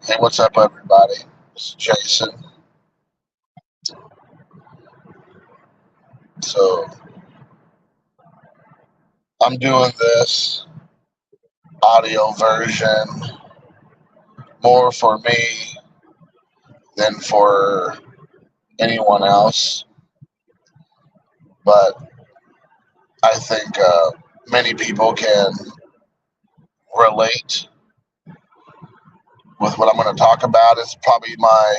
Hey, what's up, everybody? This is Jason. So, I'm doing this audio version more for me than for anyone else, but I think many people can relate with what I'm going to talk about. It's probably my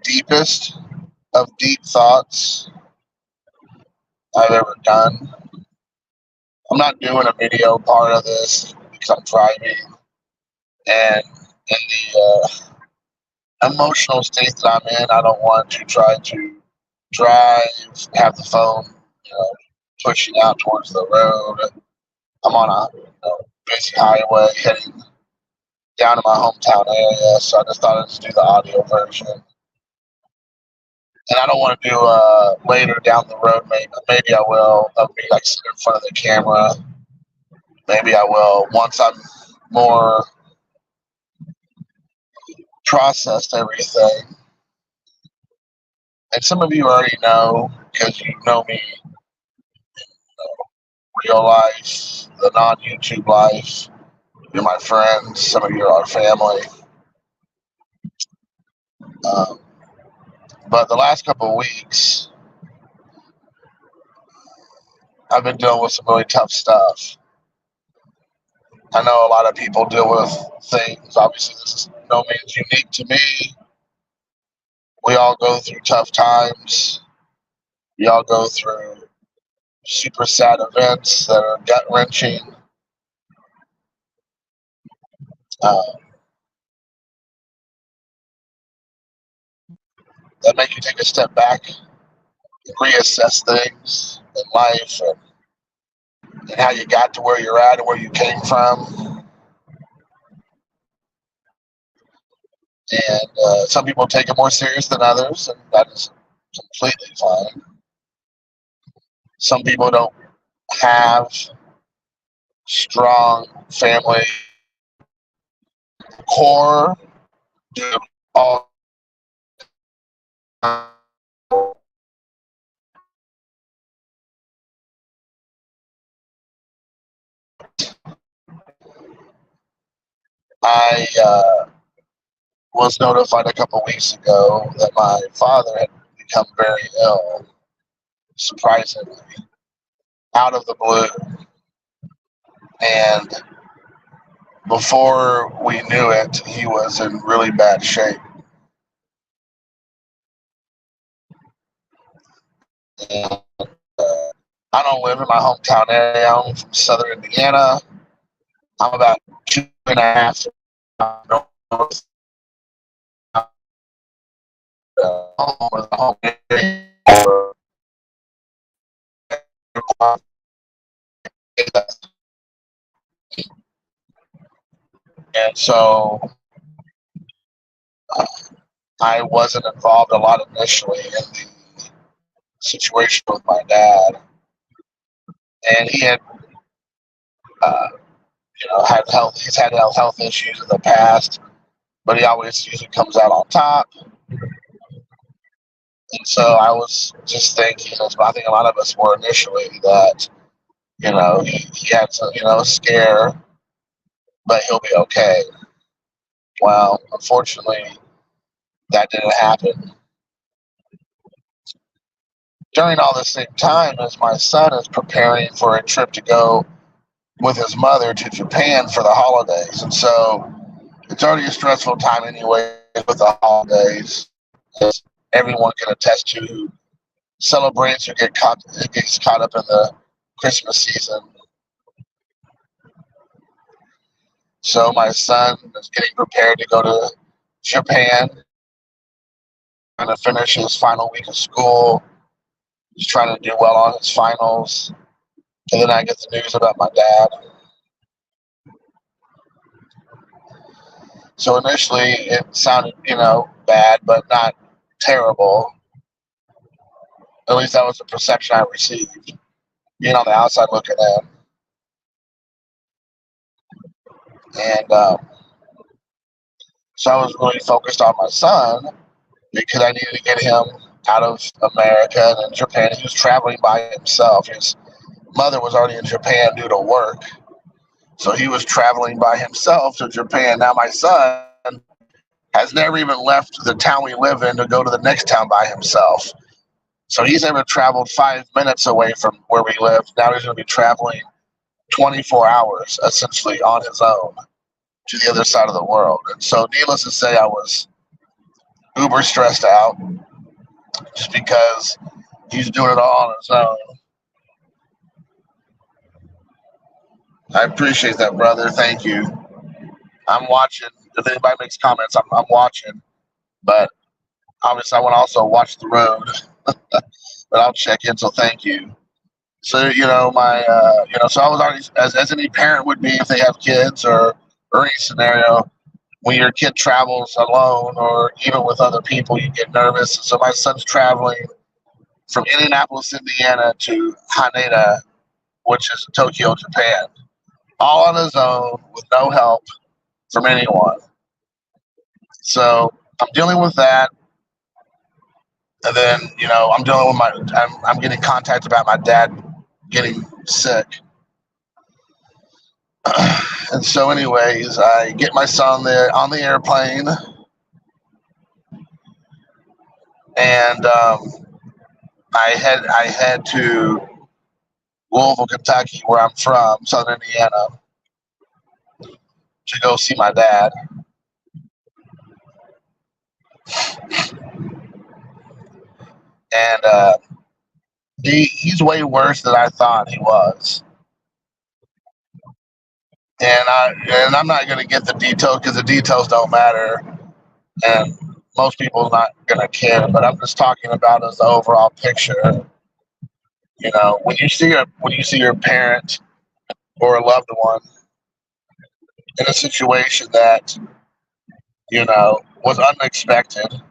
deepest of deep thoughts I've ever done. I'm not doing a video part of this because I'm driving, and in the emotional state that I'm in, I don't want to try to drive, have the phone, you know, pushing out towards the road. I'm on a busy highway heading down to my hometown area, so I just thought I'd just do the audio version. And I don't want to do later down the road. Maybe I will of me like sitting in front of the camera. Maybe I will once I'm more processed everything. And some of you already know because you know me real life, the non YouTube life. You're my friends. Some of you are our family. Um, but the last couple of weeks, I've been dealing with some really tough stuff. I know a lot of people deal with things. Obviously, this is no means unique to me. We all go through tough times. We all go through super sad events that are gut wrenching. Uh, that make you take a step back, reassess things in life, and how you got to where you're at and where you came from. And some people take it more serious than others, and that is completely fine. Some people don't have strong family core. All I was notified a couple weeks ago that my father had become very ill, surprisingly, out of the blue. And before we knew it, he was in really bad shape. And I don't live in my hometown area. I'm from southern Indiana. I'm about 2.5 north of the home area. And so I wasn't involved a lot initially in the situation with my dad. And he had, uh, had health. He's had health issues in the past, but he always usually comes out on top. And so I was just thinking, as I think a lot of us were initially, that he had some scare, but he'll be okay. Well, unfortunately, that didn't happen. During all the same time as my son is preparing for a trip to go with his mother to Japan for the holidays, and so it's already a stressful time anyway with the holidays, as everyone can attest to who celebrates who gets caught up in the Christmas season. So my son is getting prepared to go to Japan, trying to finish his final week of school. He's trying to do well on his finals. And then I get the news about my dad. So initially it sounded, bad, but not terrible. At least that was the perception I received, being on the outside looking in. And so I was really focused on my son because I needed to get him out of America and in Japan. He was traveling by himself. His mother was already in Japan due to work. So he was traveling by himself to Japan. Now my son has never even left the town we live in to go to the next town by himself. So he's never traveled 5 minutes away from where we live. Now he's going to be traveling 24 hours essentially on his own to the other side of the world. And so needless to say, I was uber stressed out just because he's doing it all on his own. I appreciate that, brother. Thank you. I'm watching. If anybody makes comments, I'm watching. But obviously, I want to also watch the road. But I'll check in. So thank you. So so I was already as any parent would be if they have kids or any scenario when your kid travels alone or even with other people, you get nervous. So my son's traveling from Indianapolis, Indiana to Haneda, which is Tokyo, Japan, all on his own with no help from anyone. So I'm dealing with that. And then, I'm dealing with I'm getting contact about my dad getting sick. And so anyways, I get my son there on the airplane. And I head to Louisville, Kentucky, where I'm from, Southern Indiana, to go see my dad. And he's way worse than I thought he was. And I'm not going to get the details because the details don't matter, and most people are not going to care. But I'm just talking about as the overall picture. When you see your parent or a loved one in a situation that was unexpected,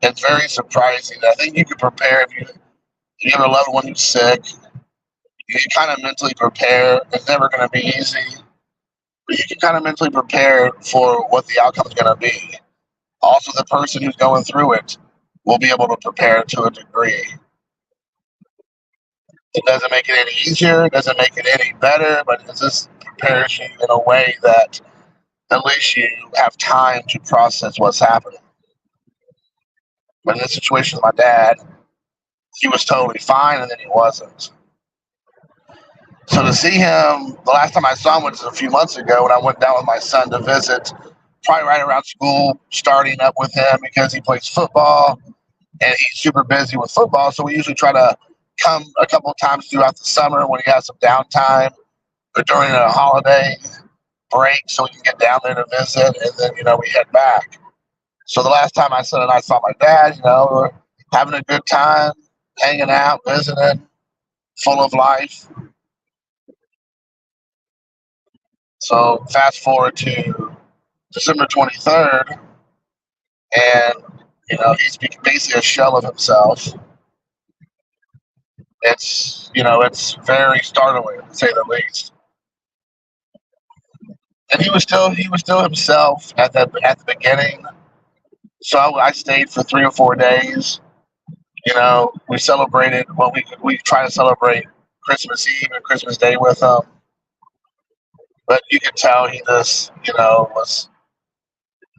it's very surprising. I think you can prepare if you have a loved one who's sick. You can kind of mentally prepare. It's never going to be easy, but you can kind of mentally prepare for what the outcome is going to be. Also, the person who's going through it will be able to prepare to a degree. It doesn't make it any easier, it doesn't make it any better, but it just prepares you in a way that at least you have time to process what's happening. But in this situation with my dad, he was totally fine and then he wasn't. So to see him, the last time I saw him was a few months ago when I went down with my son to visit, probably right around school, starting up with him because he plays football and he's super busy with football. So we usually try to come a couple of times throughout the summer when he has some downtime or during a holiday break so we can get down there to visit, and then, we head back. So the last time my son and I saw my dad, we're having a good time, hanging out, visiting, full of life. So fast forward to December 23rd, and, he's basically a shell of himself. It's very startling to say the least. And he was still himself at the beginning. So I stayed for 3 or 4 days. We celebrated we try to celebrate Christmas Eve and Christmas Day with him. But you could tell he just, was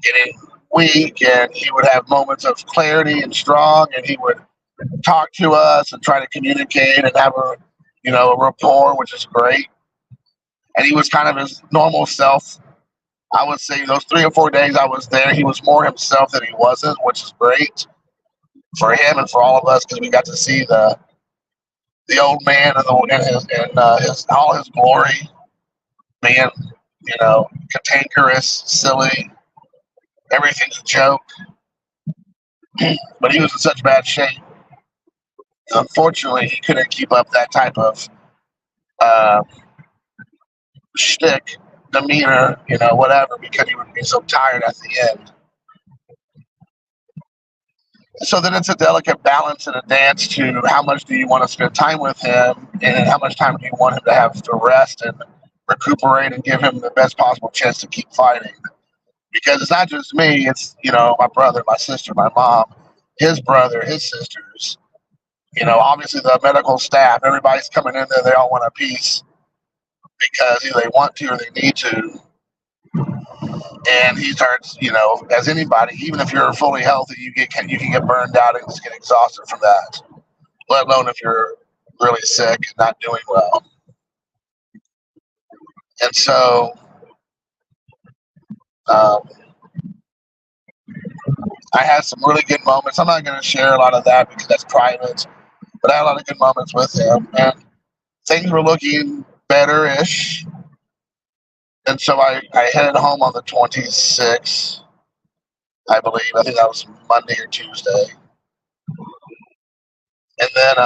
getting weak, and he would have moments of clarity and strong, and he would talk to us and try to communicate and have a rapport, which is great. And he was kind of his normal self. I would say those 3 or 4 days I was there, he was more himself than he wasn't, which is great for him and for all of us because we got to see the old man in his all his glory, being cantankerous, silly, everything's a joke. But he was in such bad shape. Unfortunately, he couldn't keep up that type of shtick, demeanor, whatever, because he would be so tired at the end. So then it's a delicate balance and a dance to how much do you want to spend time with him, and how much time do you want him to have to rest and recuperate and give him the best possible chance to keep fighting. Because it's not just me, it's, my brother, my sister, my mom, his brother, his sisters, obviously the medical staff, everybody's coming in there, they all want a piece because either they want to or they need to. And he starts, as anybody, even if you're fully healthy, you can get burned out and just get exhausted from that. Let alone if you're really sick and not doing well. And so, I had some really good moments. I'm not going to share a lot of that because that's private, but I had a lot of good moments with him, and things were looking better-ish. And so I headed home on the 26th, I believe. I think that was Monday or Tuesday. And then,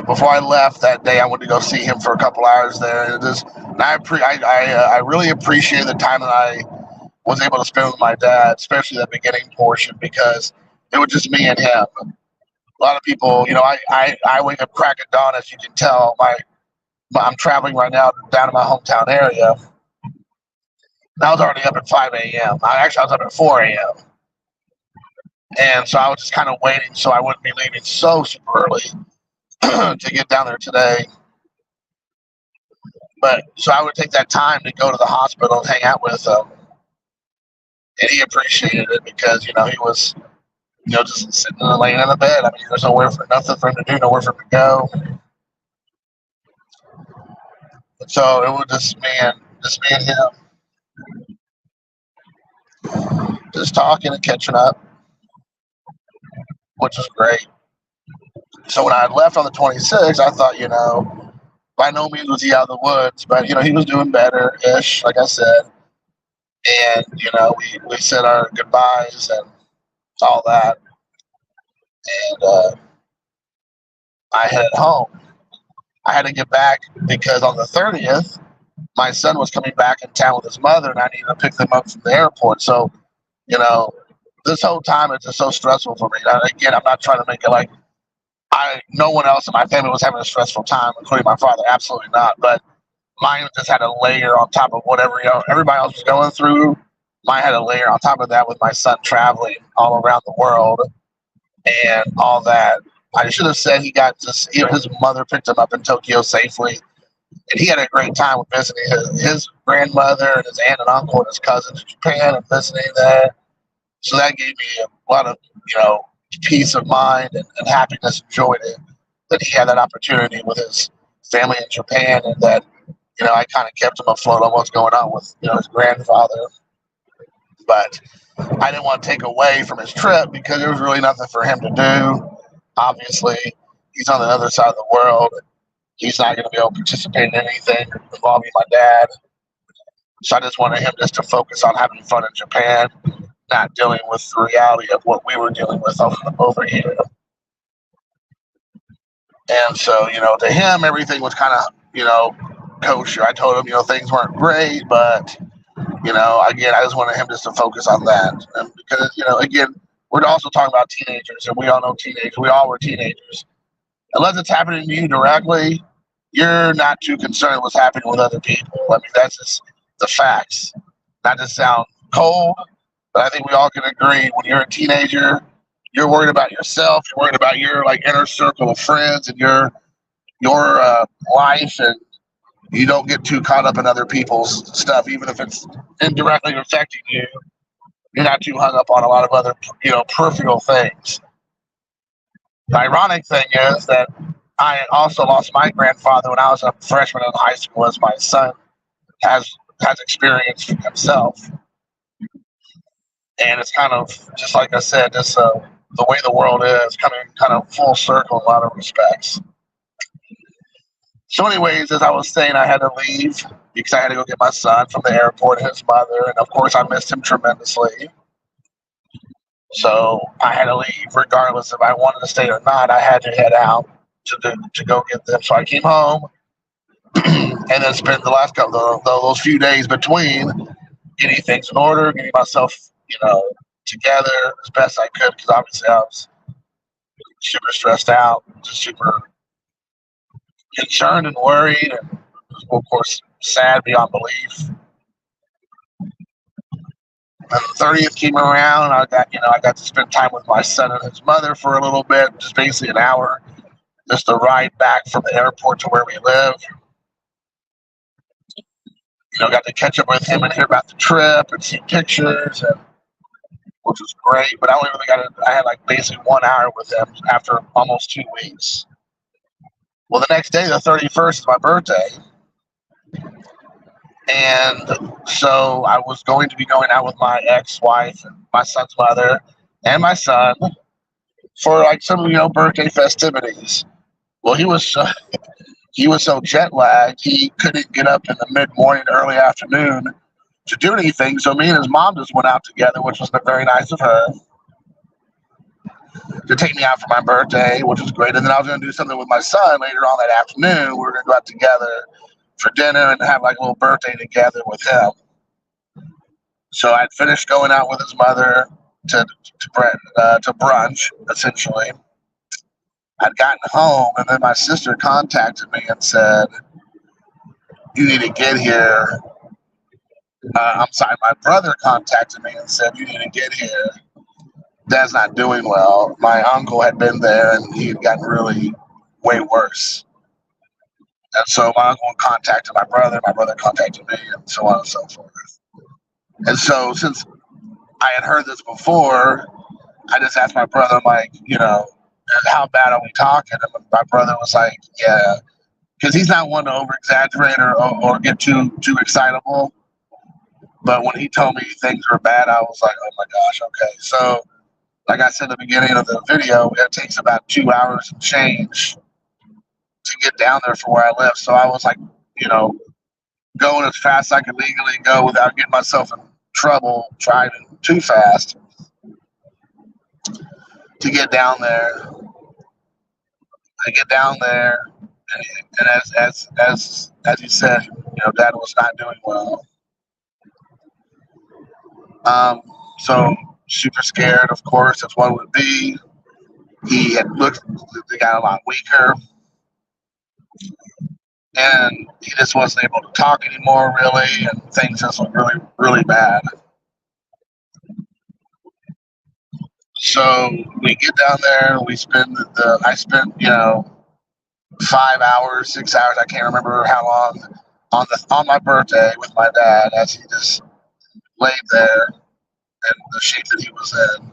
before I left that day, I went to go see him for a couple hours there. And I really appreciated the time that I was able to spend with my dad, especially the beginning portion, because it was just me and him. A lot of people, I wake up crack at dawn, as you can tell. I'm traveling right now down to my hometown area. And I was already up at 5 a.m. I was up at 4 a.m. And so I was just kind of waiting so I wouldn't be leaving so super early to get down there today. But so I would take that time to go to the hospital and hang out with him. And he appreciated it because, he was, just sitting there laying in the bed. I mean, there's nothing for him to do, nowhere for him to go. And so it was just me and him, just talking and catching up, which was great. So when I had left on the 26th, I thought, by no means was he out of the woods, but, he was doing better-ish, like I said. And, we said our goodbyes and all that. And I headed home. I had to get back because on the 30th, my son was coming back in town with his mother, and I needed to pick them up from the airport. So, this whole time it's just so stressful for me. Again, I'm not trying to make it like no one else in my family was having a stressful time, including my father. Absolutely not. But mine just had a layer on top of whatever everybody else was going through. Mine had a layer on top of that with my son traveling all around the world and all that. I should have said he got his mother picked him up in Tokyo safely, and he had a great time with visiting his grandmother and his aunt and uncle and his cousins in Japan and visiting there. So that gave me a lot of peace of mind and happiness and joy that he had that opportunity with his family in Japan, and that I kind of kept him afloat on what's going on with his grandfather. But I didn't want to take away from his trip because there was really nothing for him to do. Obviously, he's on the other side of the world. He's not going to be able to participate in anything involving my dad. So I just wanted him just to focus on having fun in Japan, not dealing with the reality of what we were dealing with over here. And so, to him, everything was kind of, kosher. I told him, things weren't great, but, again, I just wanted him just to focus on that. And because, again, we're also talking about teenagers, and we all know teenagers. We all were teenagers. Unless it's happening to you directly, you're not too concerned with what's happening with other people. I mean, that's just the facts. Not to sound cold, but I think we all can agree when you're a teenager, you're worried about yourself. You're worried about your inner circle of friends and your life, and you don't get too caught up in other people's stuff, even if it's indirectly affecting you. You're not too hung up on a lot of other, peripheral things. The ironic thing is that I also lost my grandfather when I was a freshman in high school, as my son has experienced himself. And it's kind of, just like I said, just the way the world is coming kind of full circle in a lot of respects. So anyways, as I was saying, I had to leave because I had to go get my son from the airport and his mother. And of course, I missed him tremendously. So I had to leave regardless if I wanted to stay or not. I had to head out to go get them. So I came home and then spent the last couple of those few days between getting things in order, getting myself, together as best I could because obviously I was super stressed out, just super concerned and worried, and of course sad beyond belief. And the 30th came around, and I got to spend time with my son and his mother for a little bit, just basically an hour, just a ride back from the airport to where we live. Got to catch up with him and hear about the trip and see pictures, which was great. But I only really I had like basically 1 hour with him after almost 2 weeks. Well, the next day, the 31st, is my birthday. And so I was going to be going out with my ex-wife and my son's mother and my son for like some, birthday festivities. Well, he was so jet lagged, he couldn't get up in the mid-morning, early afternoon to do anything. So me and his mom just went out together, which was very nice of her to take me out for my birthday, which was great. And then I was going to do something with my son later on that afternoon. We were going to go out together for dinner and have like a little birthday together with him. So I'd finished going out with his mother to brunch, essentially. I'd gotten home, and then my sister contacted me and said, "You need to get here." My brother contacted me and said, "You need to get here. Dad's not doing well." My uncle had been there, and he had gotten really way worse. And so my uncle contacted my brother contacted me, and so on and so forth. And so since I had heard this before, I just asked my brother, I'm like, how bad are we talking? And my brother was like, yeah, because he's not one to over-exaggerate or get too excitable. But when he told me things were bad, I was like, oh my gosh, okay. So like I said at the beginning of the video, it takes about 2 hours and change to get down there from where I live. So I was like, going as fast as I could legally go without getting myself in trouble driving too fast to get down there. I get down there, and as you said, Dad was not doing well. So super scared, of course, as one would be. He got a lot weaker, and he just wasn't able to talk anymore, really, and things just looked really, really bad. So we get down there, I spent 5 hours, 6 hours, I can't remember how long, on my birthday with my dad as he just laid there in the shape that he was in.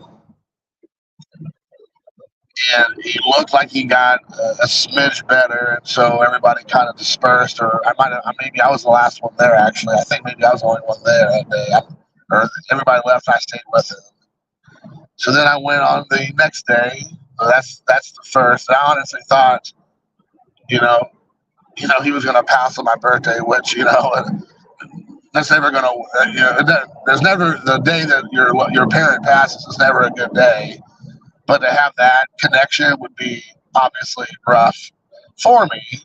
And he looked like he got a smidge better, and so everybody kind of dispersed, or maybe I was the last one there, actually. I think maybe I was the only one there that day. Or everybody left, I stayed with him. So then I went on the next day. That's the first. And I honestly thought, he was going to pass on my birthday, which, that's never going to, there's never, the day that your parent passes is never a good day. But to have that connection would be obviously rough for me.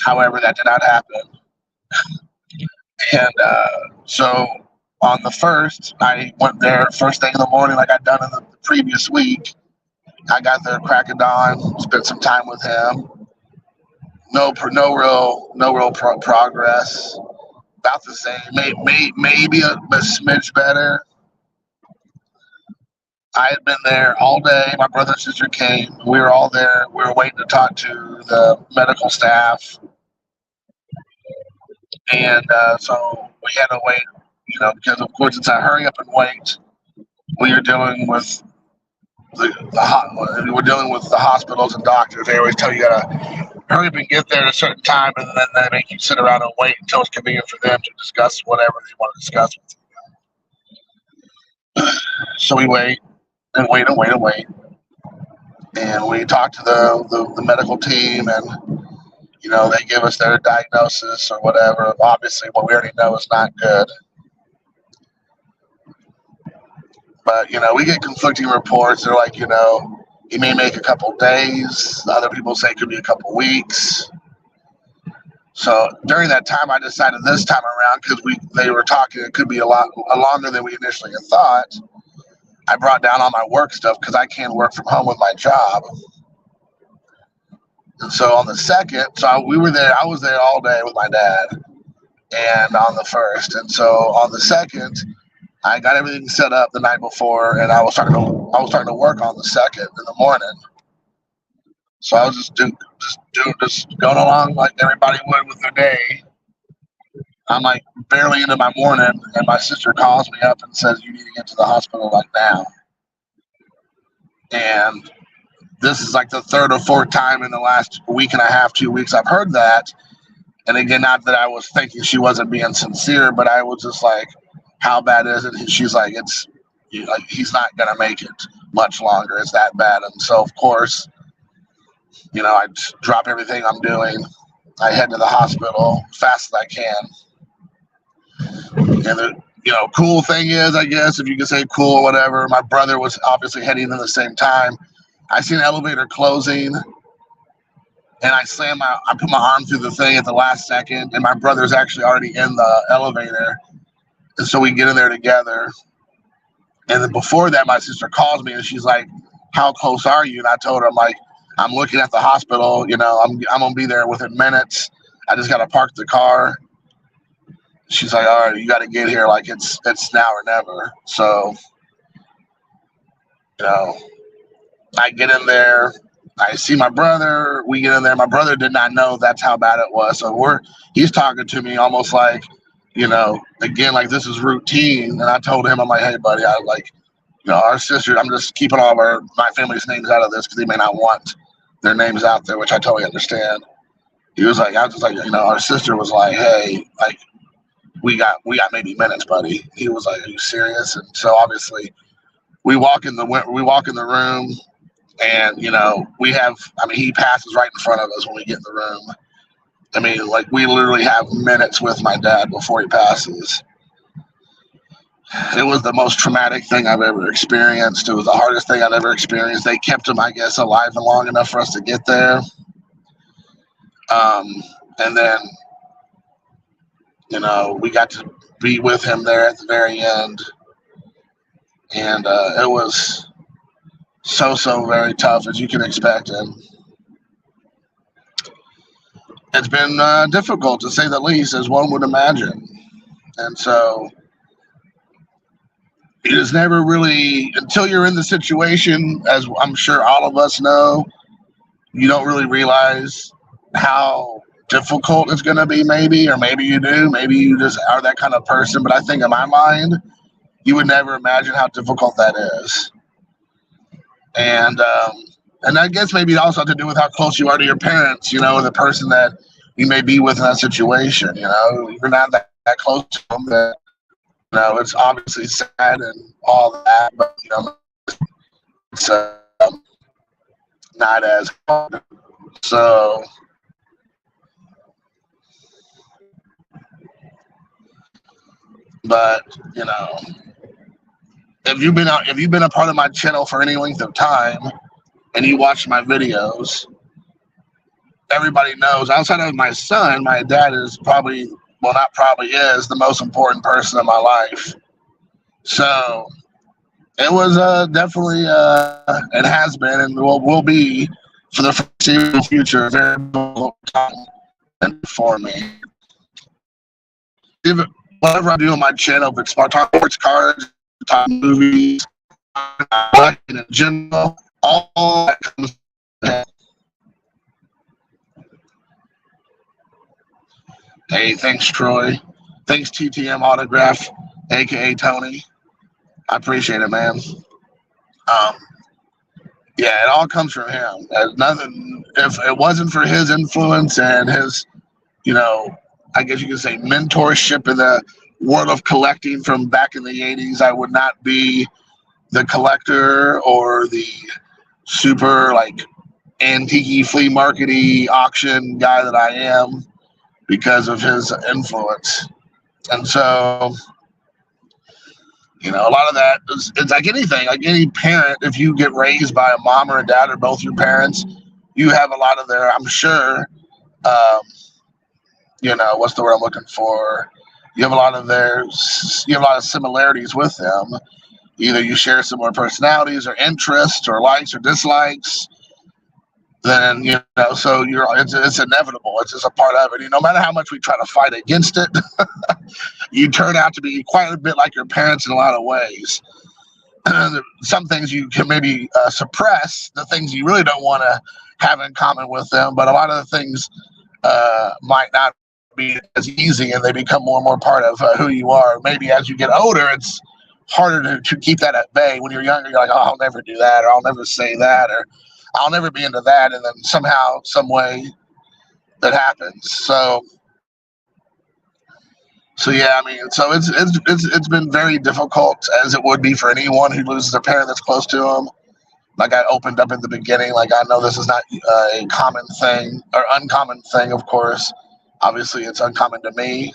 However, that did not happen. And so on the 1st, I went there first thing in the morning like I'd done in the previous week. I got there crack of dawn, spent some time with him. No real progress. About the same, maybe a smidge better. I had been there all day. My brother and sister came. We were all there. We were waiting to talk to the medical staff. And so we had to wait, because of course it's a hurry up and wait. We are dealing with we're dealing with the hospitals and doctors. They always tell you gotta hurry up and get there at a certain time, and then they make you sit around and wait until it's convenient for them to discuss whatever they want to discuss with you. So we wait and wait and wait and wait. And we talk to the medical team, and they give us their diagnosis or whatever. Obviously, what we already know is not good. But we get conflicting reports. They're like, he may make a couple days. Other people say it could be a couple weeks. So during that time, I decided this time around, because they were talking, it could be a lot longer than we initially had thought. I brought down all my work stuff because I can't work from home with my job. And so on the second, we were there. I was there all day with my dad, and on the first, and so on the second, I got everything set up the night before, and I was starting to work on the second in the morning. So I was just going along like everybody would with their day. I'm like barely into my morning, and my sister calls me up and says, "You need to get to the hospital like now." And this is like the third or fourth time in the last week and a half, 2 weeks I've heard that. And again, not that I was thinking she wasn't being sincere, but I was just like, "How bad is it?" And she's like, he's not gonna make it much longer. It's that bad." And so of course, I drop everything I'm doing. I head to the hospital fast as I can. And the cool thing is, I guess, if you can say cool or whatever, my brother was obviously heading in the same time. I see an elevator closing, and I put my arm through the thing at the last second, and my brother's actually already in the elevator. And so we get in there together. And then before that, my sister calls me and she's like, "How close are you?" And I told her, I'm like, "I'm looking at the hospital. I'm gonna be there within minutes. I just gotta park the car." She's like, "All right, you gotta get here. Like it's now or never." So, I get in there. I see my brother. We get in there. My brother did not know that's how bad it was. So he's talking to me almost like, again, like this is routine. And I told him, I'm like, "Hey, buddy, our sister, I'm just keeping all of my family's names out of this because they may not want their names out there," which I totally understand. I was just like, our sister was like, "Hey, like we got maybe minutes, buddy." He was like, "Are you serious?" And so obviously we walk in the room, and he passes right in front of us when we get in the room. Like we literally have minutes with my dad before he passes. It was the most traumatic thing I've ever experienced. It was the hardest thing I've ever experienced. They kept him, I guess, alive and long enough for us to get there. And then, we got to be with him there at the very end. And it was so very tough, as you can expect. And it's been difficult, to say the least, as one would imagine. And so it is never really, until you're in the situation, as I'm sure all of us know, you don't really realize how difficult it's going to be, maybe, or maybe you do. Maybe you just are that kind of person. But I think in my mind, you would never imagine how difficult that is. And I guess maybe it also has to do with how close you are to your parents, the person that you may be with in that situation. You're not that close to them. That, it's obviously sad and all that, but it's not as hard. So, but if you've been a part of my channel for any length of time and you watch my videos, everybody knows, outside of my son, my dad is is the most important person in my life. So it was definitely it has been and will be for the foreseeable future a very long time for me. Whatever I do on my channel, if it's talk sports cards, talk movies, in general, all that comes. Hey, thanks, Troy. Thanks, TTM Autograph, aka Tony. I appreciate it, man. Yeah, it all comes from him. Nothing. If it wasn't for his influence and his, I guess you could say mentorship in the world of collecting from back in the 80s, I would not be the collector or the super antique flea market-y auction guy that I am, because of his influence. And so, a lot of that it's like anything, like any parent. If you get raised by a mom or a dad or both your parents, you have a lot of their, I'm sure, what's the word I'm looking for? You have a lot of similarities with them. Either you share similar personalities or interests or likes or dislikes. Then so it's inevitable. It's just a part of it. No matter how much we try to fight against it, you turn out to be quite a bit like your parents in a lot of ways. Some things you can maybe suppress, the things you really don't want to have in common with them, but a lot of the things might not be as easy, and they become more and more part of who you are. Maybe as you get older, it's harder to keep that at bay. When you're younger, you're like, oh, I'll never do that, or I'll never say that, or I'll never be into that, and then somehow, some way, that happens. So yeah, I mean, so it's been very difficult, as it would be for anyone who loses a parent that's close to them. Like I opened up in the beginning, like I know this is not a common thing or uncommon thing, of course. Obviously, it's uncommon to me,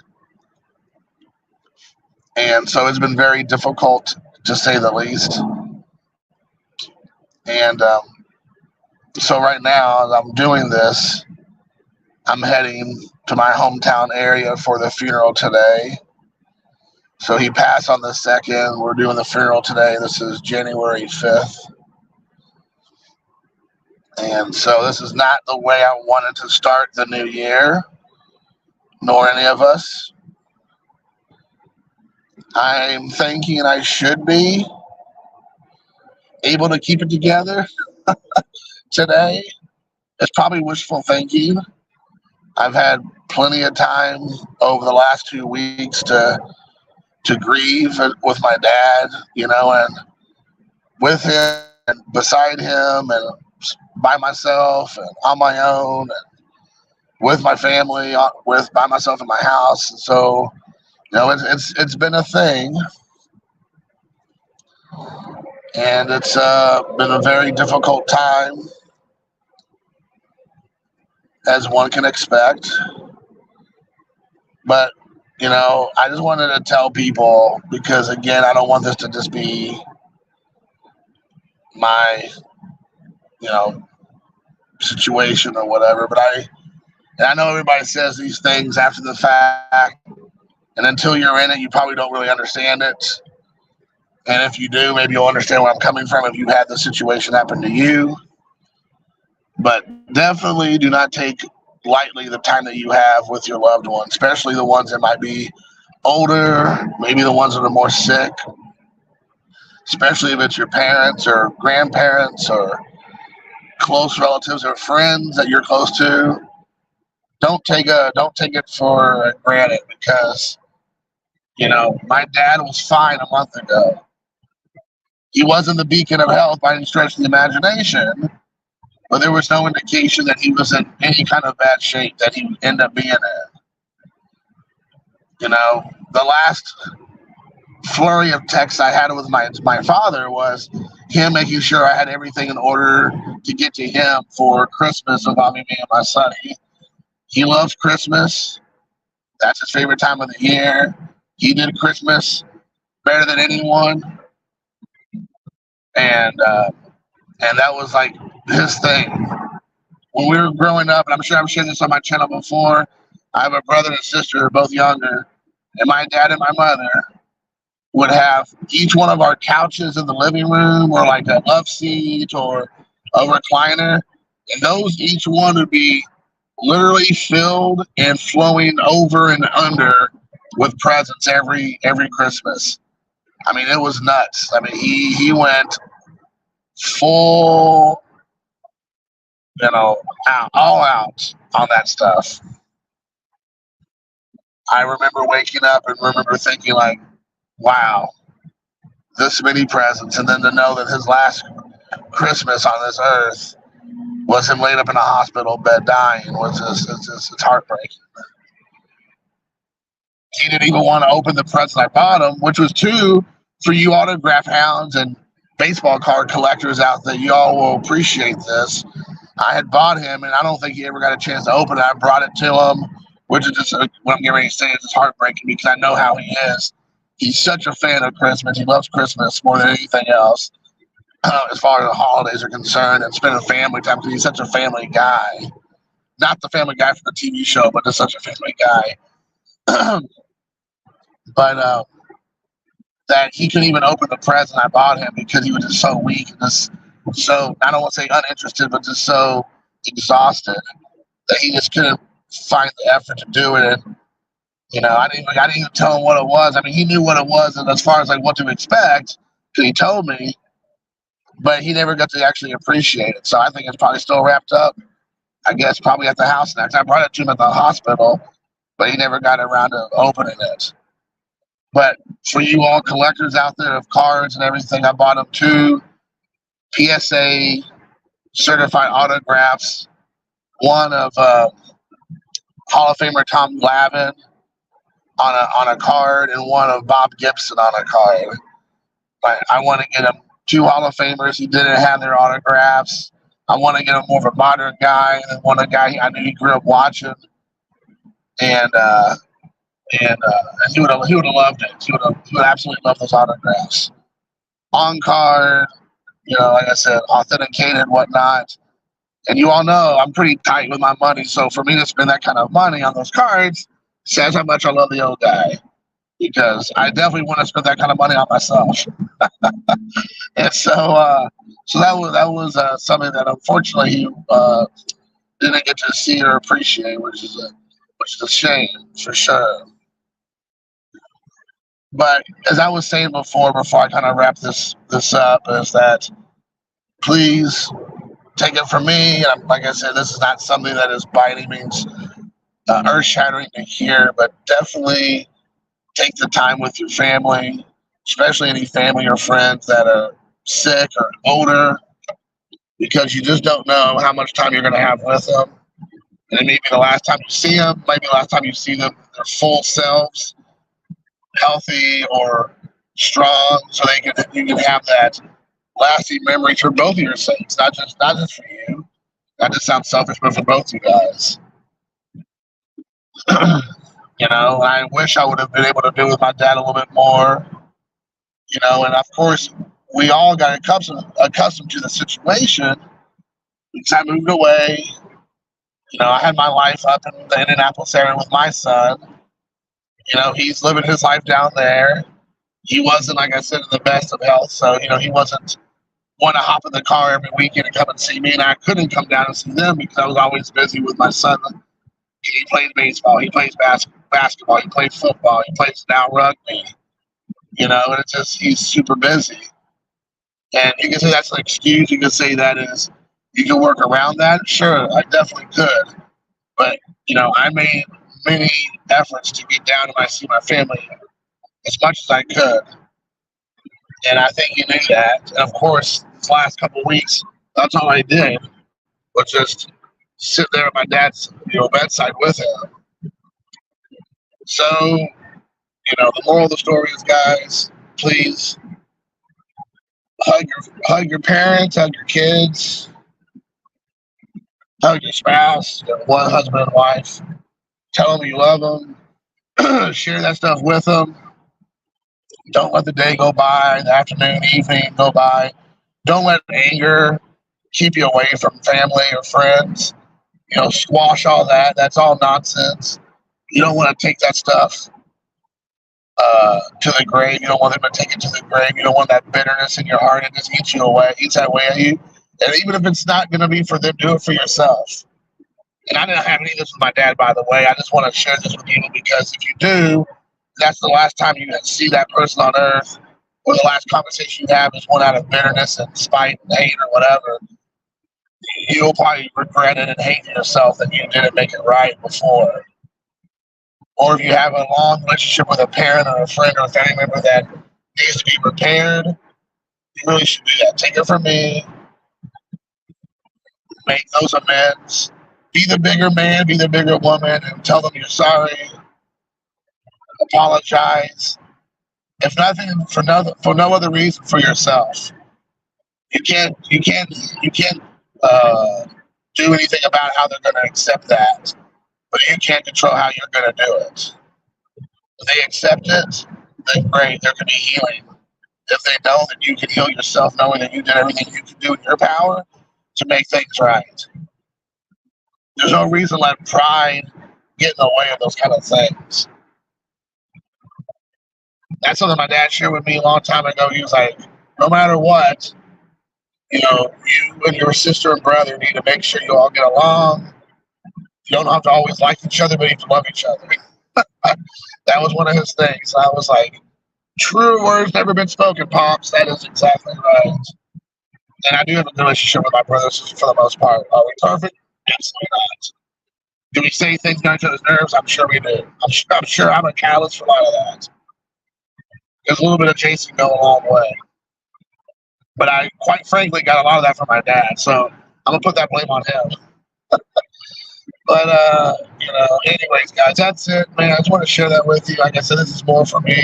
and so it's been very difficult, to say the least. And so right now, as I'm doing this, I'm heading to my hometown area for the funeral today. So he passed on the 2nd. We're doing the funeral today. This is January 5th. And so this is not the way I wanted to start the new year, nor any of us. I'm thinking I should be able to keep it together today. It's probably wishful thinking. I've had plenty of time over the last 2 weeks to grieve with my dad, and with him and beside him and by myself and on my own and with my family, by myself in my house. And so, it's been a thing, and it's been a very difficult time, as one can expect. But I just wanted to tell people, because again, I don't want this to just be my situation or whatever. But I know everybody says these things after the fact, and until you're in it, you probably don't really understand it. And if you do, maybe you'll understand where I'm coming from if you had the situation happen to you. But definitely do not take lightly the time that you have with your loved ones, especially the ones that might be older, maybe the ones that are more sick, especially if it's your parents or grandparents or close relatives or friends that you're close to. Don't take it for granted, because my dad was fine a month ago. He wasn't the beacon of health by any stretch of the imagination, but there was no indication that he was in any kind of bad shape that he would end up being in. The last flurry of texts I had with my father was him making sure I had everything in order to get to him for Christmas without me and my son. He loves Christmas. That's his favorite time of the year. He did Christmas better than anyone, and that was like his thing. When we were growing up, and I'm sure I've shared this on my channel before, I have a brother and sister, both younger, and my dad and my mother would have each one of our couches in the living room, or like a love seat or a recliner, and those each one would be literally filled and flowing over and under with presents every Christmas. I mean, it was nuts. I mean, he went full, all out on that stuff. I remember waking up and remember thinking, like, wow, this many presents. And then to know that his last Christmas on this earth was him laid up in a hospital bed dying was it's heartbreaking. He didn't even want to open the present I bought him, which was two for you autograph hounds and baseball card collectors out there. Y'all will appreciate this. I had bought him, and I don't think he ever got a chance to open it. I brought it to him, which is just what I'm getting ready to say is just heartbreaking, because I know how he is. He's such a fan of Christmas. He loves Christmas more than anything else, as far as the holidays are concerned, and spending family time, because he's such a family guy. not the Family Guy from the TV show, but just such a Family Guy. But that he couldn't even open the present I bought him because he was just so weak and just so, I don't want to say uninterested, but just so exhausted that he just couldn't find the effort to do it. And, I didn't even tell him what it was. I mean, he knew what it was, and as far as like what to expect, because he told me, but he never got to actually appreciate it. So I think it's probably still wrapped up. I guess probably at the house next. I brought it to him at the hospital, but he never got around to opening it. But for you all collectors out there of cards and everything, I bought him 2 PSA certified autographs, one of Hall of Famer Tom Glavine on a card, and one of Bob Gibson on a card. But I want to get him 2 Hall of Famers who didn't have their autographs. I want to get him more of a modern guy, and one a guy I knew he grew up watching, and he would have loved it. He would absolutely love those autographs. On card, like I said, authenticated and whatnot. And you all know I'm pretty tight with my money, so for me to spend that kind of money on those cards says how much I love the old guy. Because I definitely want to spend that kind of money on myself. And so that was something that unfortunately he didn't get to see or appreciate, which is a shame for sure. But as I was saying before I kind of wrap this up, is that please take it from me. And like I said, this is not something that is by any means earth-shattering to hear, but definitely take the time with your family, especially any family or friends that are sick or older, because you just don't know how much time you're going to have with them. And it may be the last time you see them, maybe the last time you see them, their full selves, healthy or strong, so you can have that lasting memory for both of your sakes, not just for you. That just sounds selfish, but for both you guys. I wish I would have been able to do with my dad a little bit more. And of course, we all got accustomed to the situation. Because I moved away, I had my life up in the Indianapolis area with my son. He's living his life down there. He wasn't, like I said, in the best of health, so he wasn't want to hop in the car every weekend and come and see me, and I couldn't come down and see them because I was always busy with my son. He plays baseball, he plays basketball, he plays football, he plays now rugby. And it's just he's super busy. And you can say that's an excuse. You can say that is you can work around that. Sure, I definitely could. But I made many efforts to get down and see my family as much as I could. And I think he knew that. And of course, this last couple of weeks, that's all I did was just sit there at my dad's bedside with him. So, the moral of the story is, guys, please hug your parents, hug your kids, hug your spouse, one husband and wife. Tell them you love them. Share that stuff with them. Don't let the day go by, the afternoon, evening go by. Don't let anger keep you away from family or friends. Squash all that. That's all nonsense. You don't want to take that stuff to the grave. You don't want them to take it to the grave. You don't want that bitterness in your heart. It just eats that way at you. And even if it's not going to be for them, do it for yourself. And I didn't have any of this with my dad, by the way. I just want to share this with you because if you do, that's the last time you see that person on earth, or the last conversation you have is one out of bitterness and spite and hate or whatever. You'll probably regret it and hate yourself that you didn't make it right before. Or if you have a long relationship with a parent or a friend or a family member that needs to be repaired, you really should do that. Take it from me. Make those amends. Be the bigger man, be the bigger woman, and tell them you're sorry. Apologize. If nothing, for no other reason, for yourself. You can't do anything about how they're going to accept that, but you can't control how you're going to do it. If they accept it, then great, there can be healing. If they don't, then you can heal yourself knowing that you did everything you can do in your power to make things right. There's no reason to let pride get in the way of those kind of things. That's something my dad shared with me a long time ago. He was like, no matter what, you and your sister and brother need to make sure you all get along. You don't have to always like each other, but you have to love each other. That was one of his things. I was like, true words never been spoken, Pops. That is exactly right. And I do have a good relationship with my brothers for the most part. Are we perfect? Absolutely not. Do we say things on each other's nerves? I'm sure we do. I'm sure I'm a catalyst for a lot of that. There's a little bit of Jason go a long way. But I, quite frankly, got a lot of that from my dad. So I'm going to put that blame on him. But, anyways, guys, that's it, man. I just want to share that with you. Like I said, this is more for me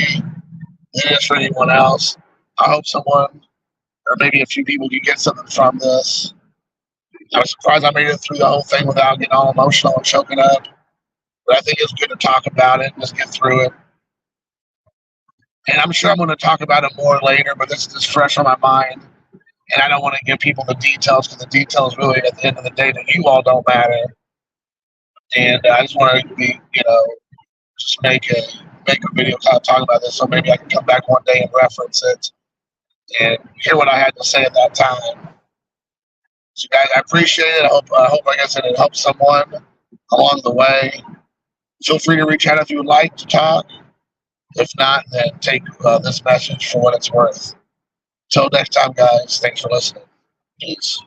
than it is for anyone else. I hope someone, or maybe a few people, can get something from this. I was surprised I made it through the whole thing without getting all emotional and choking up. But I think it's good to talk about it and just get through it. And I'm sure I'm going to talk about it more later, but this is just fresh on my mind. And I don't want to give people the details because the details really, at the end of the day, to you all don't matter. And I just want to be, just make a video kind of talking about this, so maybe I can come back one day and reference it and hear what I had to say at that time. So, guys, I appreciate it. I hope, like I said, it helps someone along the way. Feel free to reach out if you would like to talk. If not, then take this message for what it's worth. Till next time, guys. Thanks for listening. Peace.